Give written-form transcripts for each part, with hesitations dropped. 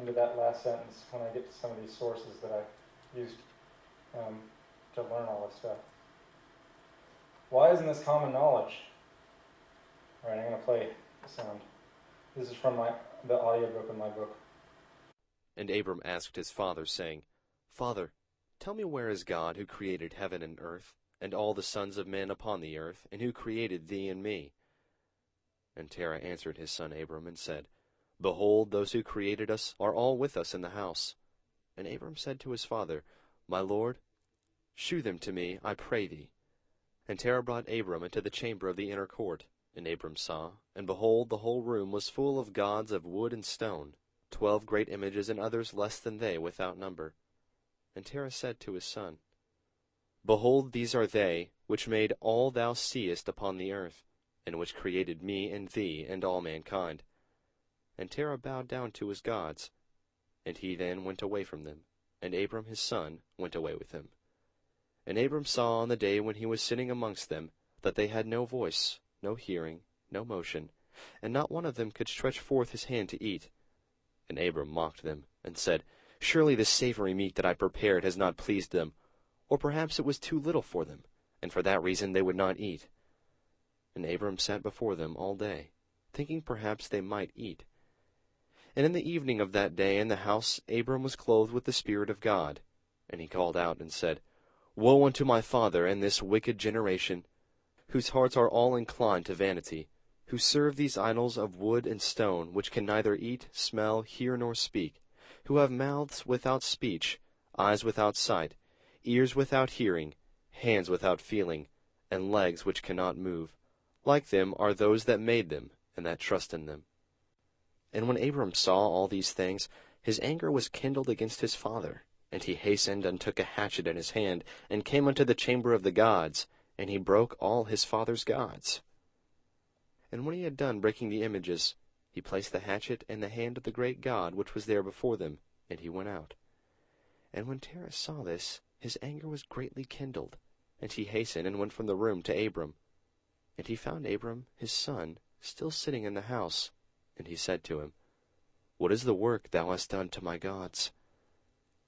to that last sentence when I get to some of these sources that I've used to learn all this stuff. Why isn't this common knowledge? All right, I'm going to play the sound. This is from the audiobook in my book. And Abram asked his father, saying, Father, tell me, where is God, who created heaven and earth, and all the sons of men upon the earth, and who created thee and me? And Terah answered his son Abram, and said, Behold, those who created us are all with us in the house. And Abram said to his father, My lord, shew them to me, I pray thee. And Terah brought Abram into the chamber of the inner court. And Abram saw, and behold, the whole room was full of gods of wood and stone, 12 great images, and others less than they, without number. And Terah said to his son, Behold, these are they which made all thou seest upon the earth, and which created me and thee and all mankind. And Terah bowed down to his gods, and he then went away from them, and Abram his son went away with him. And Abram saw on the day when he was sitting amongst them that they had no voice, no hearing, no motion, and not one of them could stretch forth his hand to eat. And Abram mocked them, and said, Surely the savory meat that I prepared has not pleased them, or perhaps it was too little for them, and for that reason they would not eat. And Abram sat before them all day, thinking perhaps they might eat. And in the evening of that day in the house Abram was clothed with the Spirit of God. And he called out and said, Woe unto my father and this wicked generation, whose hearts are all inclined to vanity, who serve these idols of wood and stone, which can neither eat, smell, hear, nor speak, who have mouths without speech, eyes without sight, ears without hearing, hands without feeling, and legs which cannot move. Like them are those that made them, and that trust in them. And when Abram saw all these things, his anger was kindled against his father. And he hastened and took a hatchet in his hand, and came unto the chamber of the gods, and he broke all his father's gods. And when he had done breaking the images, he placed the hatchet in the hand of the great God which was there before them, and he went out. And when Terah saw this, his anger was greatly kindled, and he hastened and went from the room to Abram. And he found Abram his son still sitting in the house, and he said to him, What is the work thou hast done to my gods?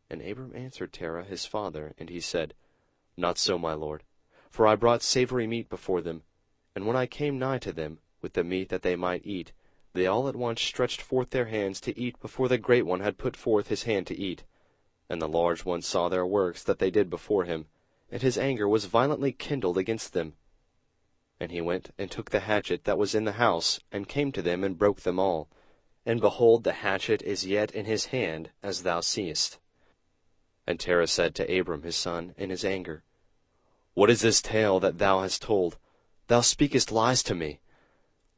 And Abram answered Terah his father, and he said, Not so, my lord, for I brought savory meat before them, and when I came nigh to them with the meat that they might eat, they all at once stretched forth their hands to eat before the great one had put forth his hand to eat. And the large one saw their works that they did before him, and his anger was violently kindled against them. And he went and took the hatchet that was in the house, and came to them and broke them all. And behold, the hatchet is yet in his hand, as thou seest. And Terah said to Abram his son in his anger, What is this tale that thou hast told? Thou speakest lies to me.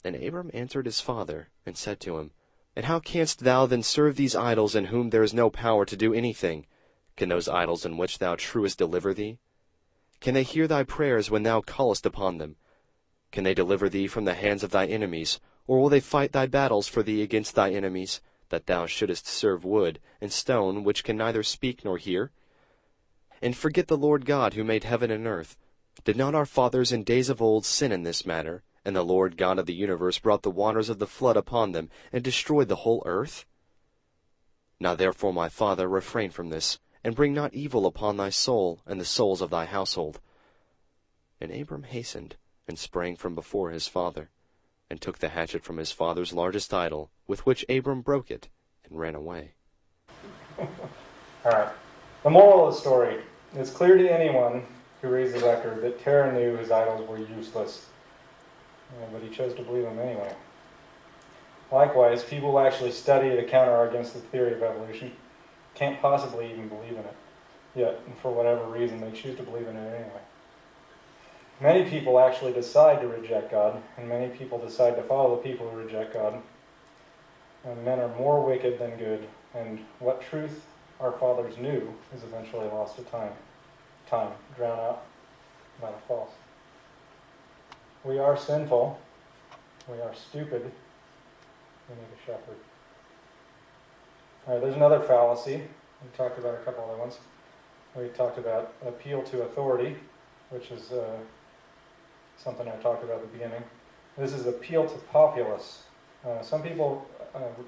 And Abram answered his father, and said to him, And how canst thou then serve these idols in whom there is no power to do anything? Can those idols in which thou truest deliver thee? Can they hear thy prayers when thou callest upon them? Can they deliver thee from the hands of thy enemies, or will they fight thy battles for thee against thy enemies, that thou shouldest serve wood and stone which can neither speak nor hear? And forget the Lord God who made heaven and earth. Did not our fathers in days of old sin in this matter, and the Lord God of the universe brought the waters of the flood upon them, and destroyed the whole earth? Now therefore, my father, refrain from this, and bring not evil upon thy soul and the souls of thy household. And Abram hastened, and sprang from before his father, and took the hatchet from his father's largest idol, with which Abram broke it, and ran away. All right. The moral of the story. It's clear to anyone who reads the record that Terah knew his idols were useless, but he chose to believe them anyway. Likewise, people who actually study the counter against the theory of evolution can't possibly even believe in it. Yet, for whatever reason, they choose to believe in it anyway. Many people actually decide to reject God, and many people decide to follow the people who reject God. And men are more wicked than good, and what truth our fathers knew is eventually lost to time. Time, drowned out by the false. We are sinful. We are stupid. We need a shepherd. All right, there's another fallacy. We talked about a couple other ones. We talked about appeal to authority, which is something I talked about at the beginning. This is appeal to populace. Some people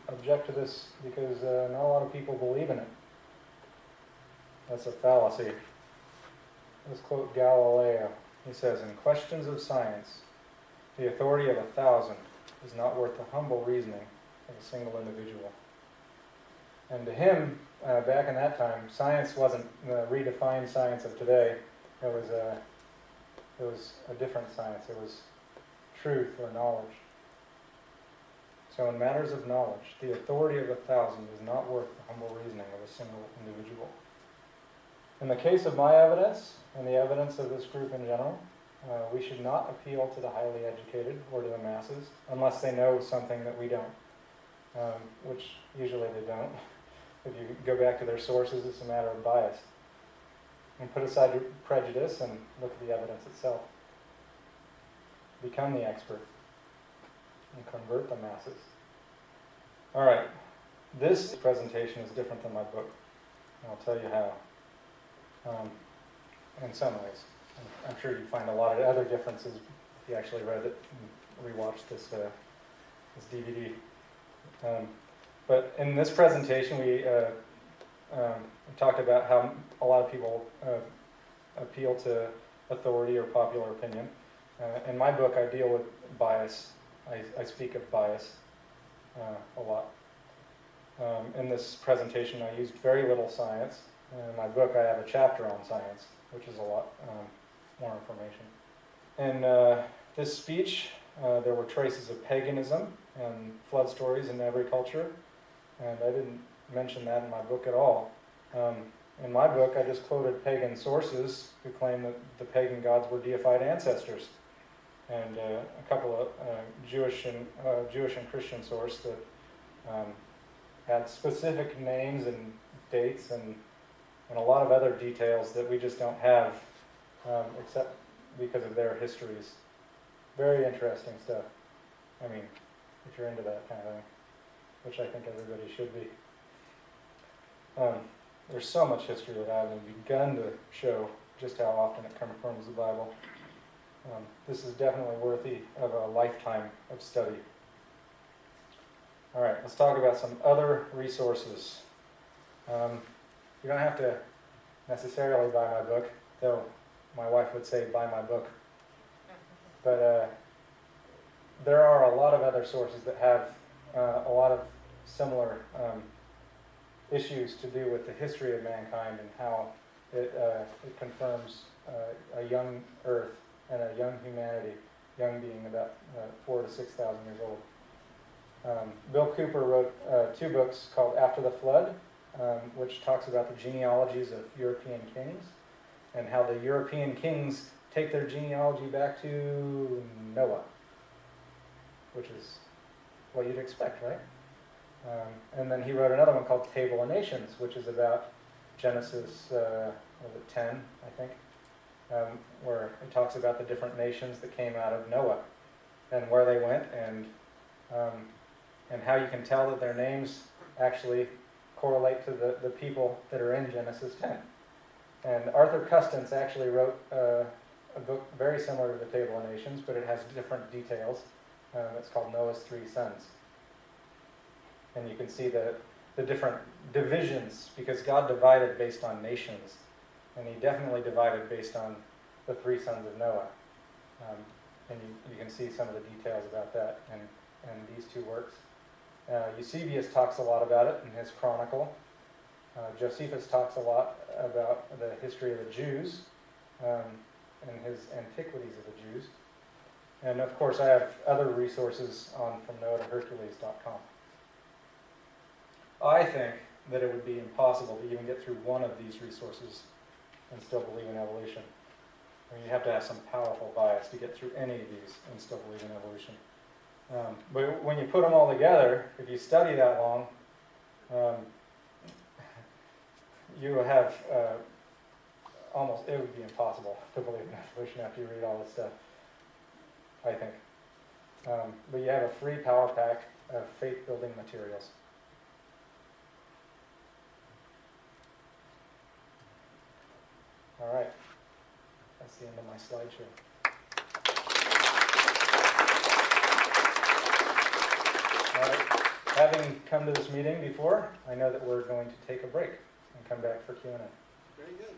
object to this because not a lot of people believe in it. That's a fallacy. Let's quote Galileo. He says, "In questions of science, the authority of 1,000 is not worth the humble reasoning of a single individual." And to him, back in that time, science wasn't the redefined science of today. It was a different science. It was truth or knowledge. So in matters of knowledge, the authority of 1,000 is not worth the humble reasoning of a single individual. In the case of my evidence, and the evidence of this group in general, we should not appeal to the highly educated or to the masses unless they know something that we don't, which usually they don't. If you go back to their sources, it's a matter of bias. And put aside your prejudice and look at the evidence itself. Become the expert and convert the masses. All right, this presentation is different than my book, and I'll tell you how. In some ways. I'm sure you find a lot of other differences if you actually read it and rewatched this DVD. But in this presentation, we talked about how a lot of people appeal to authority or popular opinion. In my book, I deal with bias. I speak of bias a lot. In this presentation, I used very little science. In my book, I have a chapter on science, which is a lot more information. In this speech, there were traces of paganism and flood stories in every culture, and I didn't mention that in my book at all. In my book, I just quoted pagan sources who claim that the pagan gods were deified ancestors, and a couple of Jewish and Christian sources that had specific names and dates and a lot of other details that we just don't have, except because of their histories. Very interesting stuff. I mean, if you're into that kind of thing, which I think everybody should be. There's so much history that I haven't begun to show just how often it confirms the Bible. This is definitely worthy of a lifetime of study. All right, let's talk about some other resources. You don't have to necessarily buy my book, though my wife would say buy my book. But there are a lot of other sources that have a lot of similar issues to do with the history of mankind and how it confirms a young earth and a young humanity, young being about 4,000 to 6,000 years old. Bill Cooper wrote 2 books called After the Flood, which talks about the genealogies of European kings and how the European kings take their genealogy back to Noah, which is what you'd expect, right? And then he wrote another one called Table of Nations, which is about Genesis 10, I think, where it talks about the different nations that came out of Noah and where they went and how you can tell that their names actually correlate to the people that are in Genesis 10. And Arthur Custance actually wrote a book very similar to the Table of Nations, but it has different details. It's called Noah's 3 Sons. And you can see the different divisions, because God divided based on nations, and he definitely divided based on the 3 sons of Noah. And you can see some of the details about that in these 2 works. Eusebius talks a lot about it in his Chronicle. Josephus talks a lot about the history of the Jews and his Antiquities of the Jews. And of course, I have other resources on from Noah to Hercules.com. I think that it would be impossible to even get through one of these resources and still believe in evolution. I mean, you have to have some powerful bias to get through any of these and still believe in evolution. But when you put them all together, if you study that long, you will have almost, it would be impossible to believe in evolution after you read all this stuff, I think. But you have a free power pack of faith-building materials. All right, that's the end of my slideshow. All right. having come to this meeting before, I know that we're going to take a break and come back for Q&A. Very good.